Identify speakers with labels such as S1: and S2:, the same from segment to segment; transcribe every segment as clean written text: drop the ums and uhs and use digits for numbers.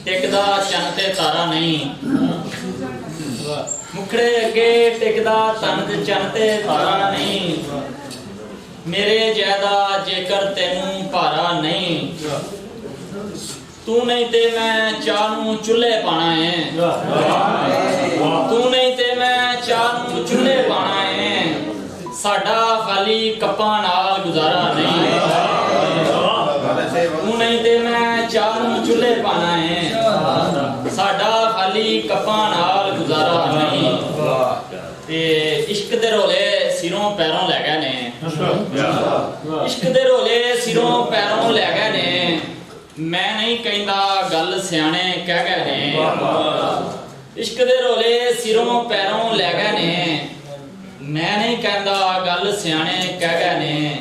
S1: ٹکدا چن تے تارا نہیں مکھڑے اگے ٹکدا تن تے چن تے تارا نہیں میرے جیدا جیکر تینوں پارا نہیں تو نہیں تے میں چانوں چولہے پانا ہے تو نہیں تے میں چانوں چولہے پانا ہے ساڈا خالی کپاں نال گزارا نہیں تو نہیں تے میں چانوں چولہے پانا ہے ساڈا خالی کپاں نال گزارا نہیں تے عشق دے رولے سروں پیروں لے گئے نے عشق دے رولے سروں پیروں لے گئے نے میں نہیں کہندا گل سیانے کہہ گئے نے عشق دے رولے سروں پیروں لے گئے نے میں نہیں کہندا گل سیانے کہہ گئے نے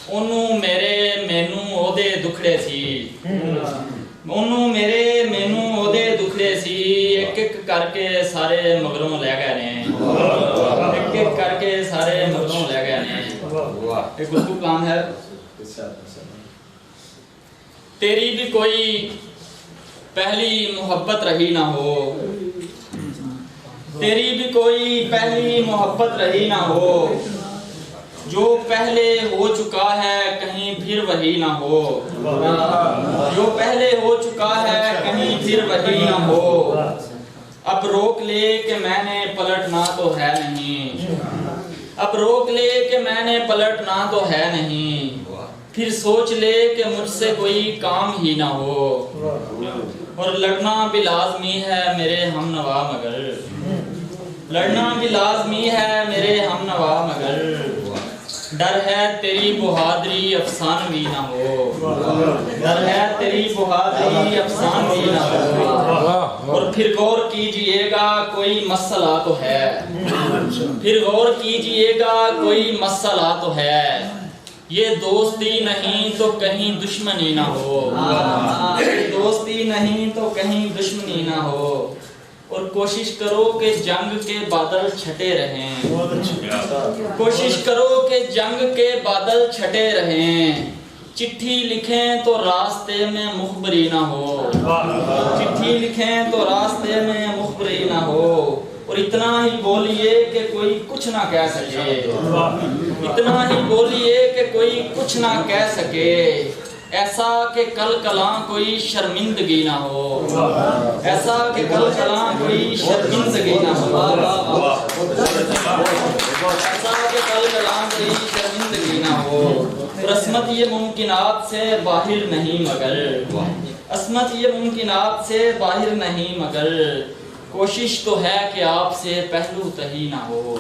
S1: انہوں میرے مینوں او دے دکھڑے سی انہوں میرے مینوں او دے دکھڑے سی ایک ایک کر کے سارے مگروں لے گئے نے ایک ایک کر کے سارے مگروں لے گئے نے ایک گفتگو کام ہے تیری بھی کوئی پہلی محبت رہی نہ ہو تیری بھی کوئی پہلی محبت رہی نہ ہو جو پہلے ہو چکا ہے کہیں پھر وہی نہ ہو جو پہلے ہو چکا ہے کہیں پھر وہی نہ ہو اب روک لے کہ میں نے پلٹنا تو ہے نہیں اب روک لے کہ میں نے پلٹنا تو ہے نہیں پھر سوچ لے کہ مجھ سے کوئی کام ہی نہ ہو اور لڑنا بھی لازمی ہے میرے ہم نوا مگر لڑنا بھی لازمی ہے میرے ہم نوا مگر ڈر ہے تیری بہادری افسانوی نہ ہو ڈر ہے تیری بہادری افسانوی نہ ہو اور پھر غور کیجئے گا کوئی مسئلہ تو ہے پھر غور کیجئے گا کوئی مسئلہ تو ہے یہ دوستی نہیں تو کہیں دشمنی نہ ہو یہ دوستی نہیں تو کہیں دشمنی نہ ہو اور کوشش کرو کہ جنگ کے بادل چھٹے رہیں کوشش کرو کہ جنگ کے بادل چھٹے رہیں چٹھی لکھیں تو راستے میں مخبری نہ ہو چٹھی لکھیں تو راستے میں مخبری نہ ہو اور اتنا ہی بولیے کہ کوئی کچھ نہ کہہ سکے اتنا ہی بولیے کہ کوئی کچھ نہ کہہ سکے ایسا کہ کل کلاں کوئی شرمندگی نہ ہو ایسا کہ کل کلاں کوئی شرمندگی نہ ہو ایسا کہ کل کلاں کوئی شرمندگی نہ ہو عصمت یہ ممکنات سے باہر نہیں مگر عصمت یہ ممکنات سے باہر نہیں مگر کوشش تو ہے کہ آپ سے پہلو تہی نہ ہو